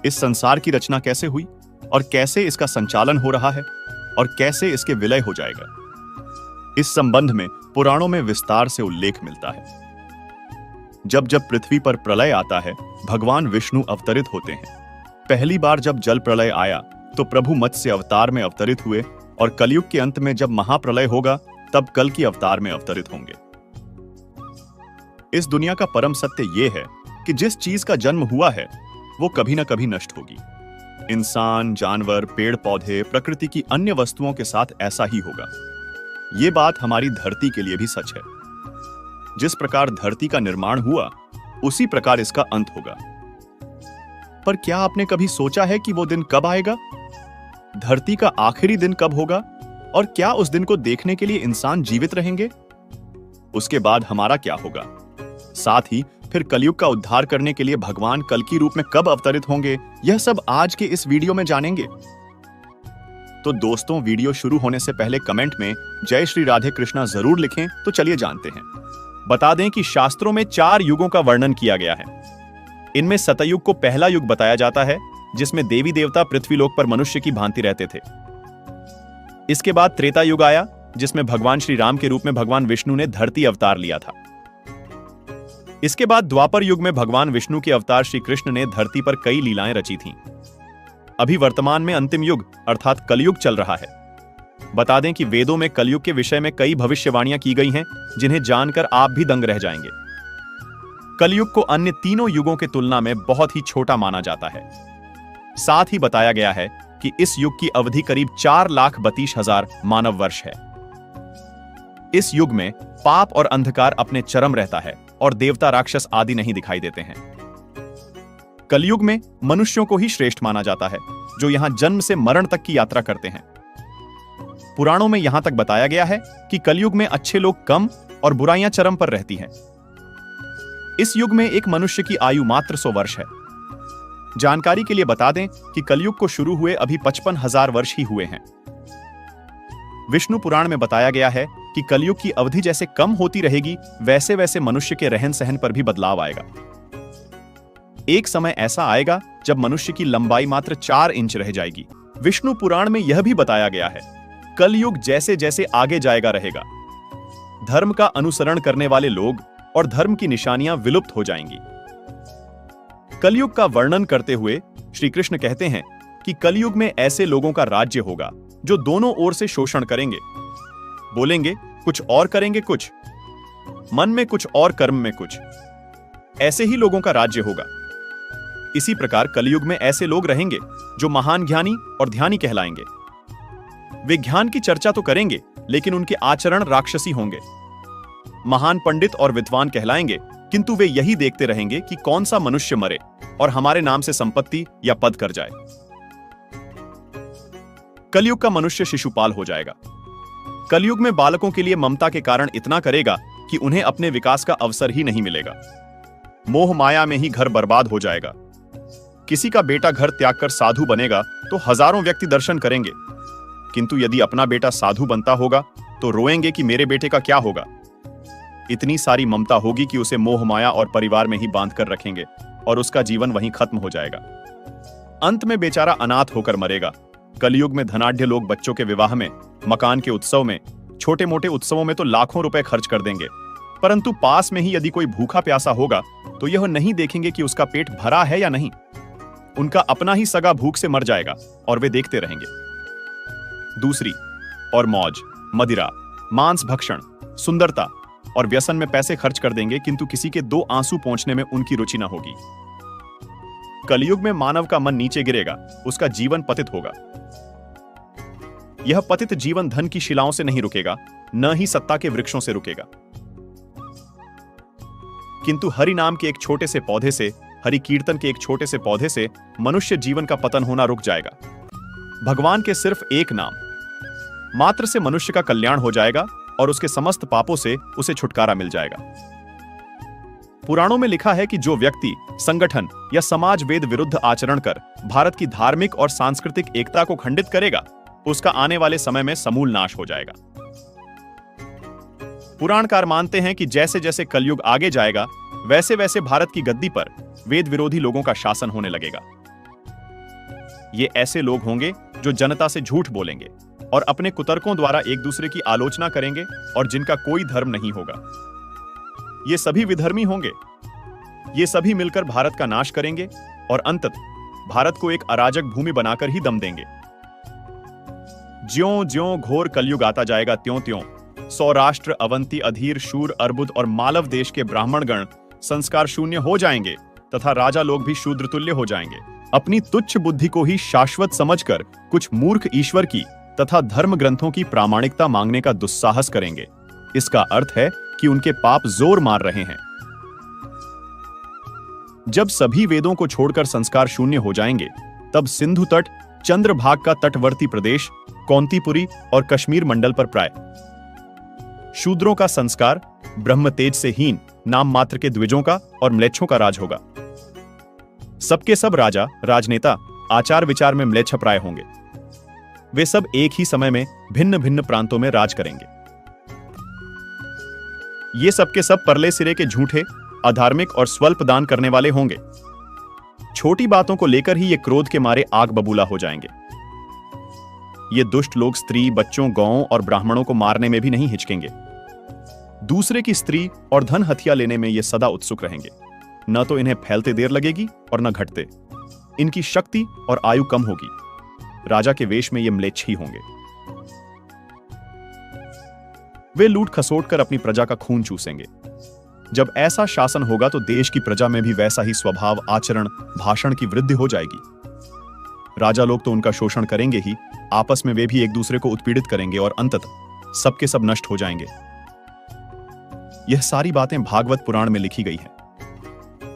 इस संसार की रचना कैसे हुई और कैसे इसका संचालन हो रहा है और कैसे इसके विलय हो जाएगा, इस संबंध में पुराणों में विस्तार से उल्लेख मिलता है। जब जब पृथ्वी पर प्रलय आता है, भगवान विष्णु अवतरित होते हैं। पहली बार जब जल प्रलय आया तो प्रभु मत्स्य अवतार में अवतरित हुए और कलयुग के अंत में जब महाप्रलय होगा तब कल की अवतार में अवतरित होंगे। इस दुनिया का परम सत्य यह है कि जिस चीज का जन्म हुआ है वो कभी ना कभी नष्ट होगी। इंसान, जानवर, पेड़ पौधे, प्रकृति की अन्य वस्तुओं के साथ ऐसा ही होगा। ये बात हमारी धरती के लिए भी सच है। जिस प्रकार धरती का निर्माण हुआ उसी प्रकार इसका अंत होगा। पर क्या आपने कभी सोचा है कि वो दिन कब आएगा? धरती का आखिरी दिन कब होगा और क्या उस दिन को देखने के लिए इंसान जीवित रहेंगे? उसके बाद हमारा क्या होगा? साथ ही फिर कलयुग का उद्धार करने के लिए भगवान कल्कि रूप में कब अवतरित होंगे, यह सब आज के इस वीडियो में जानेंगे। तो दोस्तों, वीडियो शुरू होने से पहले कमेंट में जय श्री राधे कृष्णा जरूर लिखें। तो चलिए जानते हैं। बता दें कि शास्त्रों में 4 युगों का वर्णन किया गया है। इनमें सतयुग को पहला युग बताया जाता है, जिसमें देवी देवता पृथ्वीलोक पर मनुष्य की भांति रहते थे। इसके बाद त्रेता युग आया, जिसमें भगवान श्री राम के रूप में भगवान विष्णु ने धरती अवतार लिया था। इसके बाद द्वापर युग में भगवान विष्णु के अवतार श्री कृष्ण ने धरती पर कई लीलाएं रची थीं। अभी वर्तमान में अंतिम युग अर्थात कलयुग चल रहा है। बता दें कि वेदों में कलयुग के विषय में कई भविष्यवाणियां की गई हैं, जिन्हें जानकर आप भी दंग रह जाएंगे। कलयुग को अन्य तीनों युगों के तुलना में बहुत ही छोटा माना जाता है। साथ ही बताया गया है कि इस युग की अवधि करीब 4,32,000 मानव वर्ष है। इस युग में पाप और अंधकार अपने चरम रहता है और देवता, राक्षस आदि नहीं दिखाई देते हैं। कलयुग में मनुष्यों को ही श्रेष्ठ माना जाता है, जो यहां जन्म से मरण तक की यात्रा करते हैं। पुराणों में यहां तक बताया गया है कि कलयुग में अच्छे लोग कम और बुराइयां चरम पर रहती हैं। इस युग में एक मनुष्य की आयु मात्र 100 वर्ष है। जानकारी के लिए बता दें कि कलयुग को शुरू हुए अभी 55,000 वर्ष ही हुए हैं। विष्णु पुराण में बताया गया है कि कलयुग की अवधि जैसे कम होती रहेगी, वैसे वैसे मनुष्य के रहन सहन पर भी बदलाव आएगा। एक समय ऐसा आएगा जब मनुष्य की लंबाई मात्र 4 इंच रह जाएगी। विष्णु पुराण में यह भी बताया गया है, कलयुग जैसे जैसे आगे जाएगा रहेगा, धर्म का अनुसरण करने वाले लोग और धर्म की निशानियां विलुप्त हो जाएंगी। कलयुग का वर्णन करते हुए श्री कृष्ण कहते हैं कि कलयुग में ऐसे लोगों का राज्य होगा जो दोनों ओर से शोषण करेंगे, बोलेंगे कुछ और करेंगे कुछ, मन में कुछ और कर्म में कुछ। ऐसे ही लोगों का राज्य होगा। इसी प्रकार कलयुग में ऐसे लोग रहेंगे जो महान ज्ञानी और ध्यानी कहलाएंगे। वे ज्ञान की चर्चा तो करेंगे, लेकिन उनके आचरण राक्षसी होंगे। महान पंडित और विद्वान कहलाएंगे, किंतु वे यही देखते रहेंगे कि कौन सा मनुष्य मरे और हमारे नाम से संपत्ति या पद कर जाए। कलयुग का मनुष्य शिशुपाल हो जाएगा। कलयुग में बालकों के लिए ममता के कारण इतना करेगा कि उन्हें अपने विकास का अवसर ही नहीं मिलेगा। मोह माया में ही घर बर्बाद हो जाएगा। किसी का बेटा घर त्याग कर साधु बनेगा तो हजारों व्यक्ति दर्शन करेंगे, किंतु यदि अपना बेटा साधु बनता होगा तो रोएंगे कि मेरे बेटे का क्या होगा। इतनी सारी ममता होगी कि उसे मोह माया और परिवार में ही बांध कर रखेंगे और उसका जीवन वहीं खत्म हो जाएगा। अंत में बेचारा अनाथ होकर मरेगा। कलयुग में धनाढ्य लोग बच्चों के विवाह में, मकान के उत्सव में, छोटे मोटे उत्सवों में तो लाखों रुपए खर्च कर देंगे, परंतु पास में ही यदि कोई भूखा प्यासा होगा तो यह नहीं देखेंगे कि उसका पेट भरा है या नहीं। उनका अपना ही सगा भूख से मर जाएगा और वे देखते रहेंगे। दूसरी और मौज, मदिरा, मांस भक्षण, सुंदरता और व्यसन में पैसे खर्च कर देंगे, किंतु किसी के 2 आंसू पोंछने में उनकी रुचि न होगी। कलयुग में मानव का मन नीचे गिरेगा, उसका जीवन पतित होगा। यह पतित जीवन धन की शिलाओं से नहीं रुकेगा, न ही सत्ता के वृक्षों से रुकेगा, किंतु हरि नाम के एक छोटे से पौधे से, हरि कीर्तन के एक छोटे से पौधे से मनुष्य जीवन का पतन होना रुक जाएगा। भगवान के सिर्फ एक नाम मात्र से मनुष्य का कल्याण हो जाएगा और उसके समस्त पापों से उसे छुटकारा मिल जाएगा। पुराणों में लिखा है कि जो व्यक्ति संगठन या समाज वेद विरुद्ध आचरण कर भारत की धार्मिक और सांस्कृतिक एकता को खंडित करेगा, उसका आने वाले समय में समूल नाश हो जाएगा। पुराणकार मानते हैं कि जैसे जैसे कलयुग आगे जाएगा, वैसे वैसे भारत की गद्दी पर वेद विरोधी लोगों का शासन होने लगेगा। ये ऐसे लोग होंगे जो जनता से झूठ बोलेंगे और अपने कुतर्कों द्वारा एक दूसरे की आलोचना करेंगे और जिनका कोई धर्म नहीं होगा। ये सभी विधर्मी होंगे। ये सभी मिलकर भारत का नाश करेंगे और अंततः भारत को एक अराजक भूमि बनाकर ही दम देंगे। ज्यों-ज्यों घोर कलयुग आता जाएगा त्यों-त्यों सौराष्ट्र, अवंती, अधीर, शूर, अर्बुद और मालव देश के ब्राह्मणगण संस्कार शून्य हो जाएंगे तथा राजा लोग भी शूद्र तुल्य हो जाएंगे। अपनी तुच्छ बुद्धि को ही शाश्वत समझकर कुछ मूर्ख ईश्वर की तथा धर्म ग्रंथों की प्रामाणिकता मांगने का दुस्साहस करेंगे। इसका अर्थ है कि उनके पाप जोर मार रहे हैं। जब सभी वेदों को छोड़कर संस्कार शून्य हो जाएंगे, तब सिंधु तट, चंद्रभाग का तटवर्ती प्रदेश, कौंतीपुरी और कश्मीर मंडल पर प्राय शूद्रों का संस्कार, ब्रह्म तेज से हीन नाम मात्र के द्विजों का और म्लेच्छों का राज होगा। सबके सब राजा, राजनेता आचार विचार में म्लेच्छप्राय होंगे। वे सब एक ही समय में भिन्न भिन्न प्रांतों में राज करेंगे। ये सबके सब परले सिरे के झूठे, अधार्मिक और स्वल्प दान करने वाले होंगे। छोटी बातों को लेकर ही ये क्रोध के मारे आग बबूला हो जाएंगे। ये दुष्ट लोग स्त्री, बच्चों, गौओं और ब्राह्मणों को मारने में भी नहीं हिचकेंगे। दूसरे की स्त्री और धन हथिया लेने में ये सदा उत्सुक रहेंगे। न तो इन्हें फैलते देर लगेगी और न घटते। इनकी शक्ति और आयु कम होगी। राजा के वेश में ये म्लेच्छ ही होंगे। वे लूट खसोट कर अपनी प्रजा का खून चूसेंगे। जब ऐसा शासन होगा तो देश की प्रजा में भी वैसा ही स्वभाव, आचरण, भाषण की वृद्धि हो जाएगी। राजा लोग तो उनका शोषण करेंगे ही, आपस में वे भी एक दूसरे को उत्पीड़ित करेंगे और अंततः सबके सब नष्ट हो जाएंगे। यह सारी बातें भागवत पुराण में लिखी गई हैं।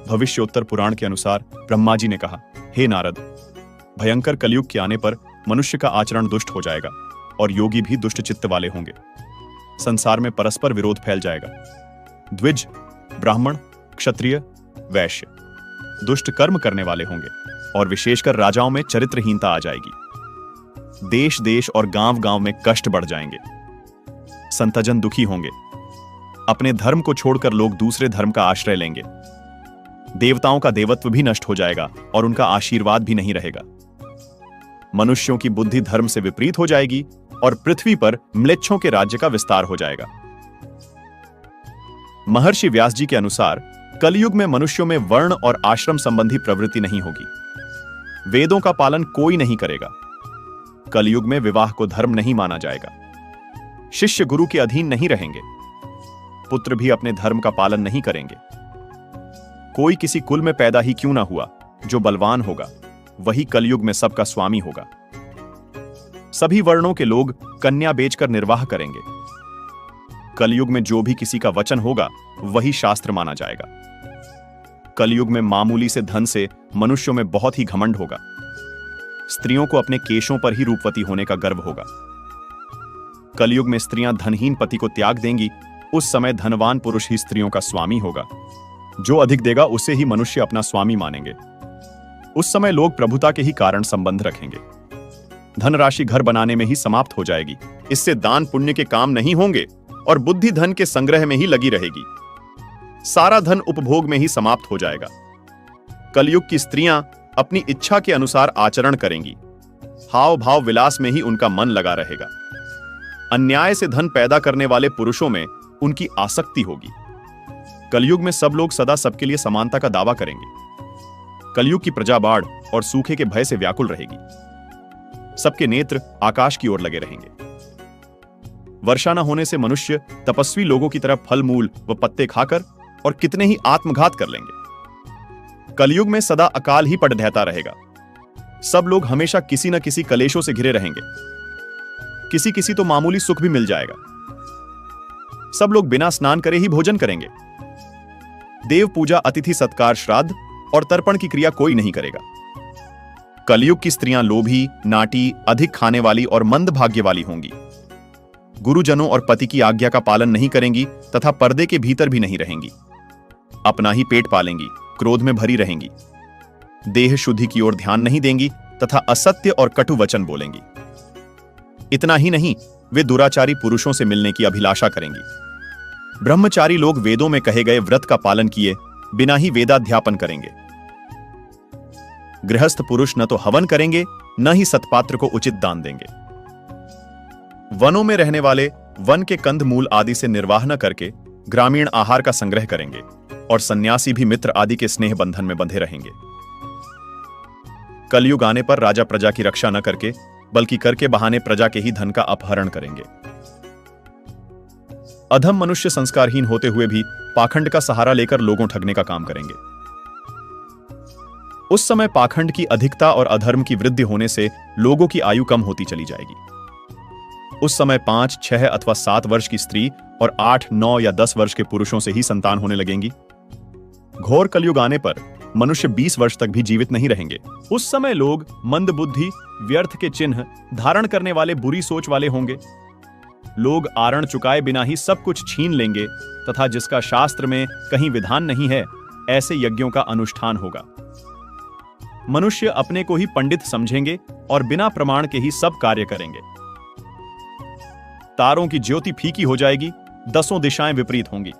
भविष्योत्तर पुराण के अनुसार ब्रह्मा जी ने कहा, हे नारद, भयंकर कलयुग के आने पर मनुष्य का आचरण दुष्ट हो जाएगा और योगी भी दुष्ट चित्त वाले होंगे। संसार में परस्पर विरोध फैल जाएगा। द्विज, ब्राह्मण, क्षत्रिय, वैश्य दुष्ट कर्म करने वाले होंगे और विशेषकर राजाओं में चरित्रहीनता आ जाएगी। देश देश और गांव गांव में कष्ट बढ़ जाएंगे। संतजन दुखी होंगे। अपने धर्म को छोड़कर लोग दूसरे धर्म का आश्रय लेंगे। देवताओं का देवत्व भी नष्ट हो जाएगा और उनका आशीर्वाद भी नहीं रहेगा। मनुष्यों की बुद्धि धर्म से विपरीत हो जाएगी और पृथ्वी पर म्लेच्छों के राज्य का विस्तार हो जाएगा। महर्षि व्यास जी के अनुसार कलयुग में मनुष्यों में वर्ण और आश्रम संबंधी प्रवृत्ति नहीं होगी। वेदों का पालन कोई नहीं करेगा। कलयुग में विवाह को धर्म नहीं माना जाएगा। शिष्य गुरु के अधीन नहीं रहेंगे। पुत्र भी अपने धर्म का पालन नहीं करेंगे। कोई किसी कुल में पैदा ही क्यों ना हुआ, जो बलवान होगा वही कलयुग में सबका स्वामी होगा। सभी वर्णों के लोग कन्या बेचकर निर्वाह करेंगे। कलयुग में जो भी किसी का वचन होगा वही शास्त्र माना जाएगा। कलयुग में मामूली से धन से मनुष्यों में बहुत ही घमंड होगा। स्त्रियों को अपने केशों पर ही रूपवती होने का गर्व होगा। कलयुग में स्त्रियां धनहीन पति को त्याग देंगी। उस समय धनवान पुरुष ही स्त्रियों का स्वामी होगा। जो अधिक देगा उसे ही मनुष्य अपना स्वामी मानेंगे। उस समय लोग प्रभुता के ही कारण संबंध रखेंगे। धनराशि घर बनाने में ही समाप्त हो जाएगी। इससे दान पुण्य के काम नहीं होंगे और बुद्धि धन के संग्रह में ही लगी रहेगी। सारा धन उपभोग में ही समाप्त हो जाएगा। कलयुग की स्त्रियां अपनी इच्छा के अनुसार आचरण करेंगी। हाव भाव विलास में ही उनका मन लगा रहेगा। अन्याय से धन पैदा करने वाले पुरुषों में उनकी आसक्ति होगी। कलयुग में सब लोग सदा सबके लिए समानता का दावा करेंगे। कलयुग की प्रजा बाढ़ और सूखे के भय से व्याकुल रहेगी। सबके नेत्र आकाश की ओर लगे रहेंगे। वर्षा न होने से मनुष्य तपस्वी लोगों की तरह फल मूल व पत्ते खाकर और कितने ही आत्मघात कर लेंगे। कलयुग में सदा अकाल ही पड़ ढहता रहेगा। सब लोग हमेशा किसी न किसी कलेशों से घिरे रहेंगे। किसी किसी तो मामूली सुख भी मिल जाएगा। सब लोग बिना स्नान करे ही भोजन करेंगे। देव पूजा, अतिथि सत्कार, श्राद्ध और तर्पण की क्रिया कोई नहीं करेगा। कलयुग की स्त्रियां लोभी, नाटी, अधिक खाने वाली और मंद भाग्य वाली होंगी। गुरुजनों और पति की आज्ञा का पालन नहीं करेंगी तथा पर्दे के भीतर भी नहीं रहेंगी। अपना ही पेट पालेंगी, क्रोध में भरी रहेंगी। देह शुद्धि की ओर ध्यान नहीं देंगी तथा असत्य और कटु वचन बोलेंगी। इतना ही नहीं, वे दुराचारी पुरुषों से मिलने की अभिलाषा करेंगी। ब्रह्मचारी लोग वेदों में कहे गए व्रत का पालन किए बिना ही वेदाध्यापन करेंगे। गृहस्थ पुरुष न तो हवन करेंगे न ही सत्पात्र को उचित दान देंगे। वनों में रहने वाले वन के कंद मूल आदि से निर्वाह न करके ग्रामीण आहार का संग्रह करेंगे और सन्यासी भी मित्र आदि के स्नेह बंधन में बंधे रहेंगे। कलयुग आने पर राजा प्रजा की रक्षा न करके बल्कि करके बहाने प्रजा के ही धन का अपहरण करेंगे। अधम मनुष्य संस्कारहीन होते हुए भी पाखंड का सहारा लेकर लोगों ठगने का काम करेंगे। उस समय पाखंड की अधिकता और अधर्म की वृद्धि होने से लोगों की आयु कम होती चली जाएगी। उस समय 5, 6 अथवा 7 वर्ष की स्त्री और 8, 9 या 10 वर्ष के पुरुषों से ही संतान होने लगेंगी। घोर कलयुग आने पर मनुष्य 20 वर्ष तक भी जीवित नहीं रहेंगे। उस समय लोग मंद बुद्धि, व्यर्थ के चिन्ह धारण करने वाले, बुरी सोच वाले होंगे। लोग आरण चुकाए बिना ही सब कुछ छीन लेंगे तथा जिसका शास्त्र में कहीं विधान नहीं है, ऐसे यज्ञों का अनुष्ठान होगा। मनुष्य अपने को ही पंडित समझेंगे और बिना प्रमाण के ही सब कार्य करेंगे। तारों की ज्योति फीकी हो जाएगी, 10 दिशाएं विपरीत होंगी।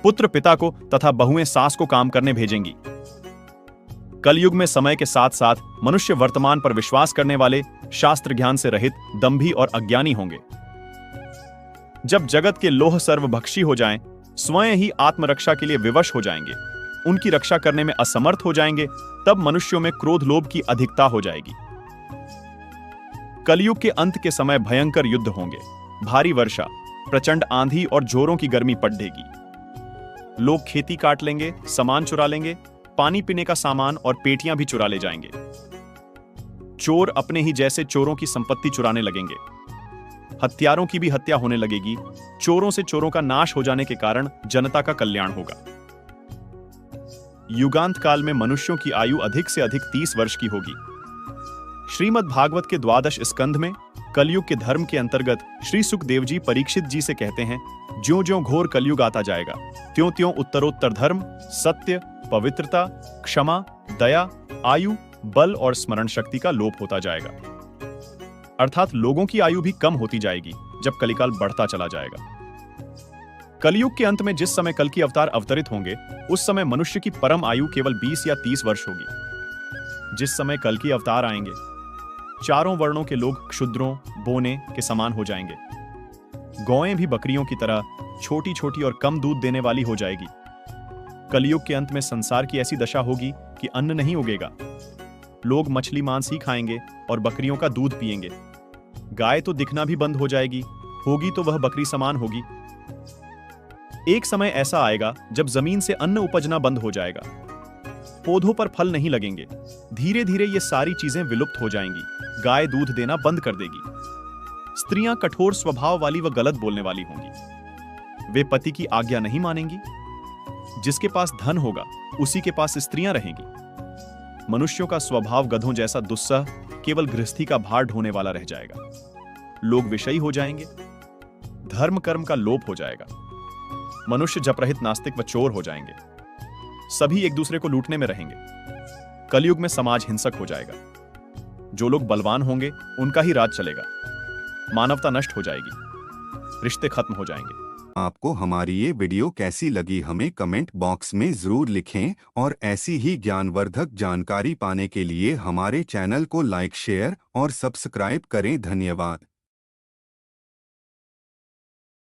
पुत्र पिता को तथा बहुएं सास को काम करने भेजेंगी। कलयुग में समय के साथ साथ मनुष्य वर्तमान पर विश्वास करने वाले, शास्त्र ज्ञान से रहित, दंभी और अज्ञानी होंगे। जब जगत के लोह सर्वभक्षी हो जाएं, स्वयं ही आत्मरक्षा के लिए विवश हो जाएंगे, उनकी रक्षा करने में असमर्थ हो जाएंगे, तब मनुष्यों में क्रोध लोभ की अधिकता हो जाएगी। कलयुग के अंत के समय भयंकर युद्ध होंगे, भारी वर्षा, प्रचंड आंधी और जोरों की गर्मी पड़ेगी। लोग खेती काट लेंगे, सामान चुरा लेंगे, पानी पीने का सामान और पेटियां भी चुरा ले जाएंगे। चोर अपने ही जैसे चोरों की संपत्ति चुराने लगेंगे। हत्यारों की भी हत्या होने लगेगी। चोरों से चोरों का नाश हो जाने के कारण जनता का कल्याण होगा। युगांत काल में मनुष्यों की आयु अधिक से अधिक 30 वर्ष की होगी। श्रीमद् भागवत के 12 स्कंध में कलयुग के धर्म के अंतर्गत श्री सुखदेव जी परीक्षित जी से कहते हैं, ज्यों ज्यों घोर कलयुग आता जाएगा, त्यों त्यों उत्तरोत्तर धर्म, सत्य, पवित्रता, क्षमा, दया, आयु, बल और स्मरण शक्ति का लोप होता जाएगा। अर्थात लोगों की आयु भी कम होती जाएगी जब कलिकाल बढ़ता चला जाएगा। कलयुग के अंत में जिस समय कल की अवतार अवतरित होंगे, उस समय मनुष्य की परम आयु केवल 20 या 30 वर्ष होगी। जिस समय कल की अवतार आएंगे, चारों वर्णों के लोग क्षुद्रों, बोने के समान हो जाएंगे। गौएं भी बकरियों की तरह छोटी छोटी और कम दूध देने वाली हो जाएगी। कलयुग के अंत में संसार की ऐसी दशा होगी कि अन्न नहीं उगेगा। लोग मछली मांस ही खाएंगे और बकरियों का दूध पिएंगे। गाय तो दिखना भी बंद हो जाएगी, होगी तो वह बकरी समान होगी। एक समय ऐसा आएगा जब जमीन से अन्न उपजना बंद हो जाएगा, पौधों पर फल नहीं लगेंगे। धीरे धीरे ये सारी चीजें विलुप्त हो जाएंगी। गाय दूध देना बंद कर देगी। स्त्रियां कठोर स्वभाव वाली व गलत बोलने वाली होंगी। वे पति की आज्ञा नहीं मानेंगी। जिसके पास धन होगा उसी के पास स्त्रियां रहेंगी। मनुष्यों का स्वभाव गधों जैसा दुस्सह, केवल गृहस्थी का भार ढोने वाला रह जाएगा। लोग विषयी हो जाएंगे। धर्म कर्म का लोप हो जाएगा। मनुष्य जपरहित, नास्तिक व चोर हो जाएंगे। सभी एक दूसरे को लूटने में रहेंगे। कलयुग में समाज हिंसक हो जाएगा। जो लोग बलवान होंगे उनका ही राज चलेगा। मानवता नष्ट हो जाएगी। रिश्ते खत्म हो जाएंगे। आपको हमारी ये वीडियो कैसी लगी हमें कमेंट बॉक्स में जरूर लिखें और ऐसी ही ज्ञानवर्धक जानकारी पाने के लिए हमारे चैनल को लाइक, शेयर और सब्सक्राइब करें। धन्यवाद।